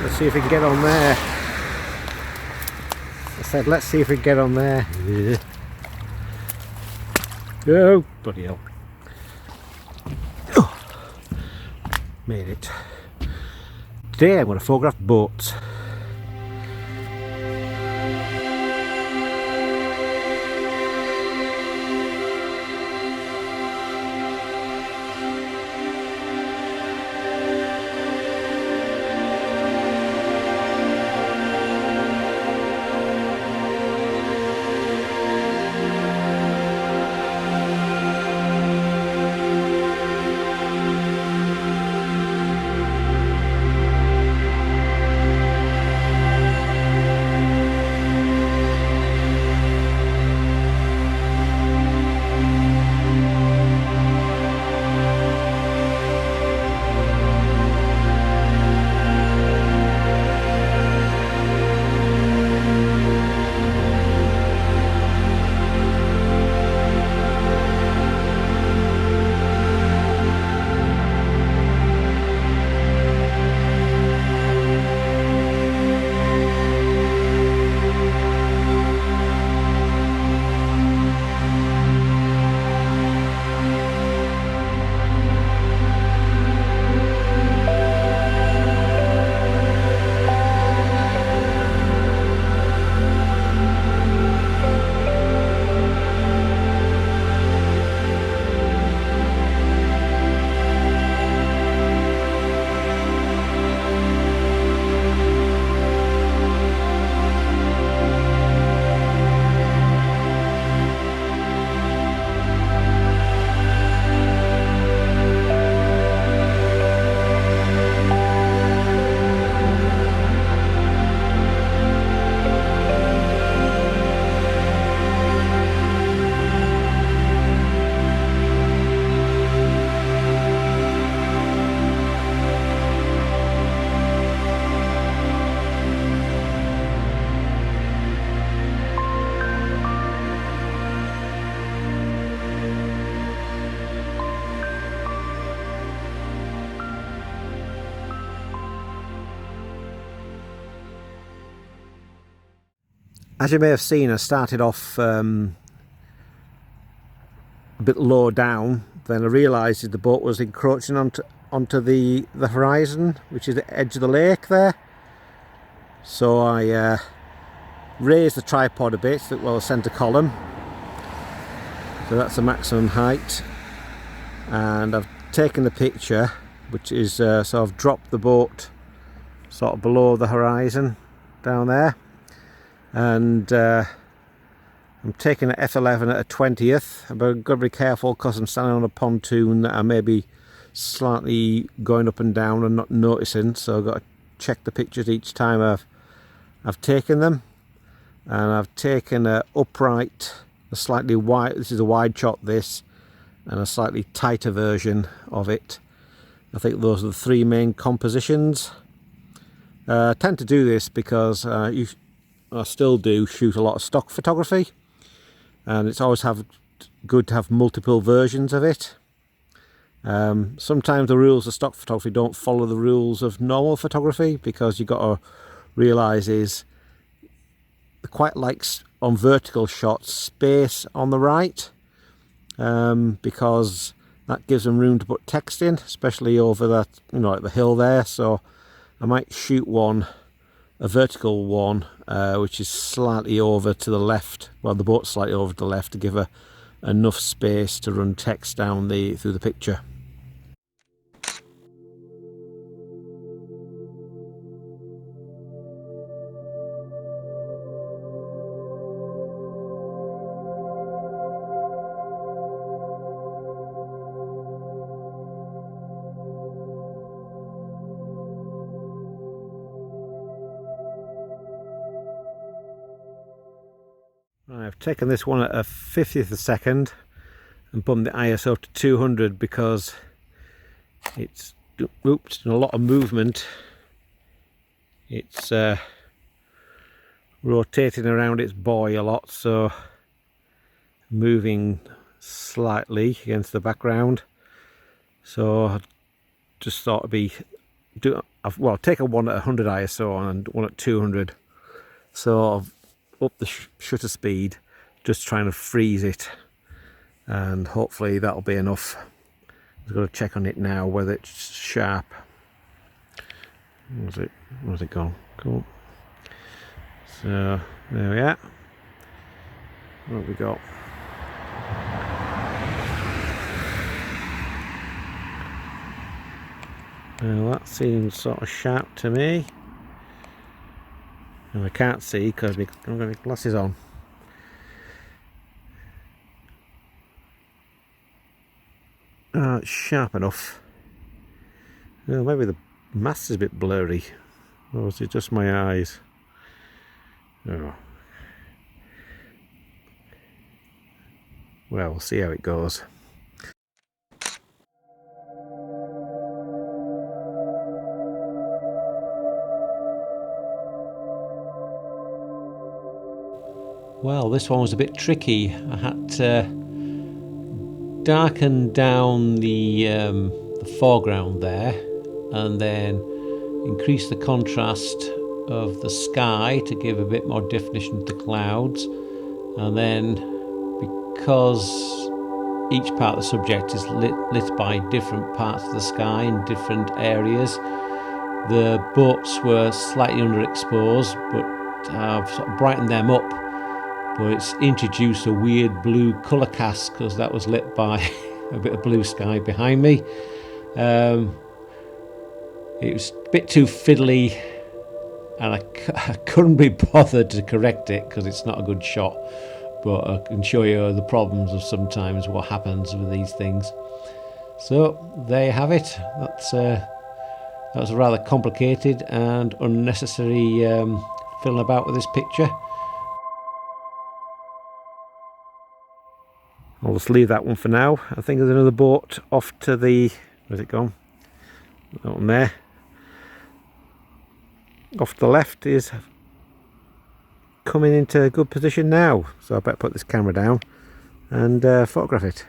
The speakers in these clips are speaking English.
Let's see if we can get on there. I said let's see if we can get on there. Oh, bloody hell. Oh, made it. Today I'm going to photograph boats. As you may have seen, I started off a bit low down, then I realised that the boat was encroaching onto the horizon, which is the edge of the lake there. So I raised the tripod a bit, well, the centre column, so that's the maximum height, and I've taken the picture, which is so I've dropped the boat sort of below the horizon down there. And I'm taking an F11 at a 20th, but I've got to be careful because I'm standing on a pontoon that I may be slightly going up and down and not noticing, so I've got to check the pictures each time I've taken them. And I've taken a upright, a slightly wide, this is a wide shot this, and a slightly tighter version of it. I think those are the three main compositions. I tend to do this because I still do shoot a lot of stock photography, and it's always good to have multiple versions of it. Sometimes the rules of stock photography don't follow the rules of normal photography, because you've got to realise is quite like on vertical shots space on the right, because that gives them room to put text in, especially over that, you know, like the hill there. So I might shoot a vertical one, which is slightly over to the left, well, the boat's slightly over to the left, to give enough space to run text down through the picture. I've taken this one at a 50th of a second and bumped the ISO to 200 because it's done a lot of movement. It's rotating around its buoy a lot, so moving slightly against the background. So I just thought it'd be I've taken one at 100 ISO and one at 200, so I've upped the shutter speed, just trying to freeze it, and hopefully that'll be enough. I'm going to check on it now whether it's sharp. Where's it gone? Cool. So there we are. What have we got? Well, that seems sort of sharp to me, and I can't see because I've got my glasses on. It's sharp enough. Well, maybe the mask is a bit blurry, or is it just my eyes? Oh. Well, we'll see how it goes. Well, this one was a bit tricky. I had to darken down the foreground there, and then increase the contrast of the sky to give a bit more definition to the clouds, and then because each part of the subject is lit by different parts of the sky in different areas, the boats were slightly underexposed, but I've sort of brightened them up. But it's introduced a weird blue colour cast because that was lit by a bit of blue sky behind me. It was a bit too fiddly, and I couldn't be bothered to correct it because it's not a good shot. But I can show you the problems of sometimes what happens with these things. So there you have it. That was rather complicated and unnecessary fiddling about with this picture. I'll just leave that one for now. I think there's another boat off to the... Where's it gone? That one there. Off to the left is coming into a good position now. So I better put this camera down and photograph it.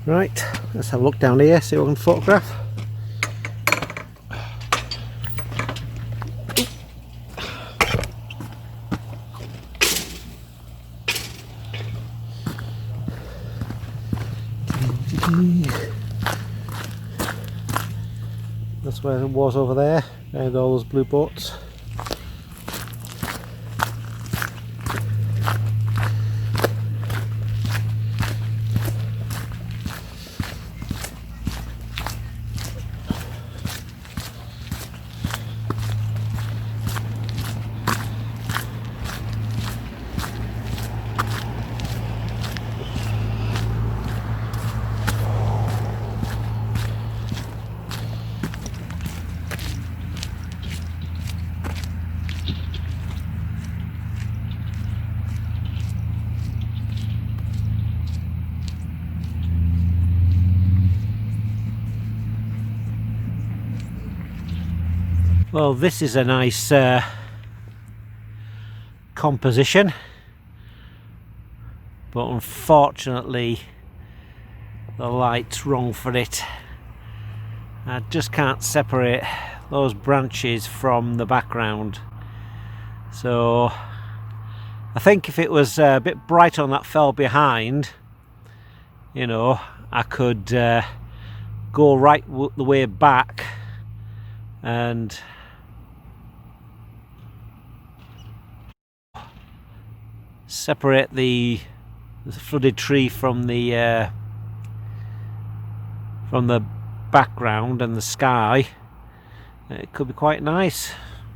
Right, let's have a look down here, see what I can photograph. That's where it was over there, behind all those blue boats. Well, this is a nice composition, but unfortunately the light's wrong for it. I just can't separate those branches from the background. So I think if it was a bit bright on that fell behind, you know, I could go right the way back and separate the flooded tree from the background and the sky. It could be quite nice.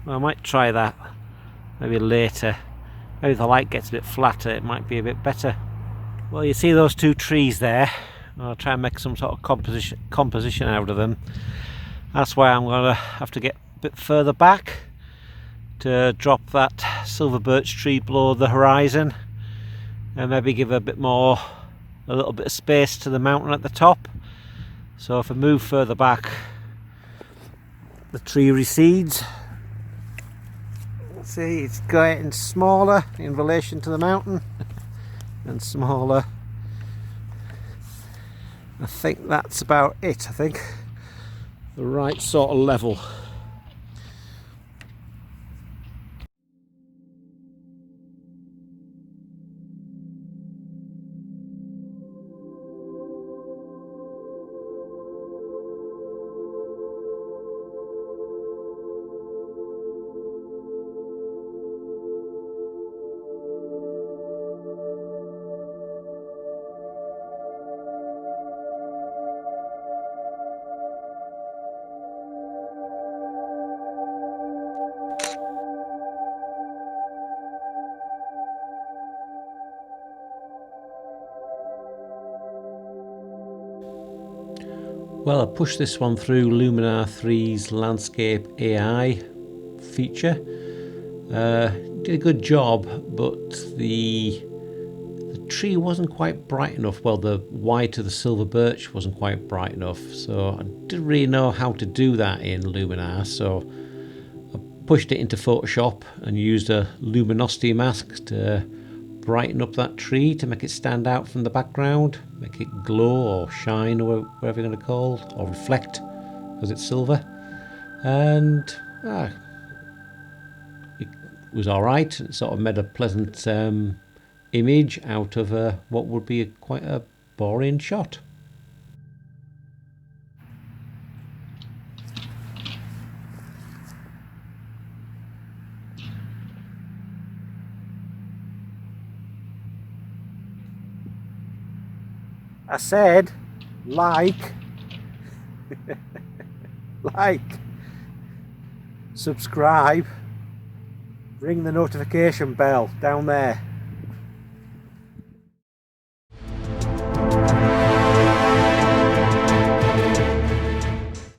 I might try that maybe later. Maybe if the light gets a bit flatter, it might be a bit better. Well, you see those two trees there. I'll try and make some sort of composition out of them. That's why I'm going to have to get a bit further back to drop that silver birch tree below the horizon, and maybe give a little bit of space to the mountain at the top. So if I move further back, the tree recedes. See, it's getting smaller in relation to the mountain and smaller. I think that's about it. I think the right sort of level. Well, I pushed this one through Luminar 3's Landscape AI feature. Did a good job, but the tree wasn't quite bright enough. Well, the white of the silver birch wasn't quite bright enough, so I didn't really know how to do that in Luminar, so I pushed it into Photoshop and used a luminosity mask to brighten up that tree to make it stand out from the background, make it glow or shine or whatever you're going to call, or reflect because it's silver. And it was alright. It sort of made a pleasant image out of what would be quite a boring shot. I said like, subscribe, ring the notification bell down there.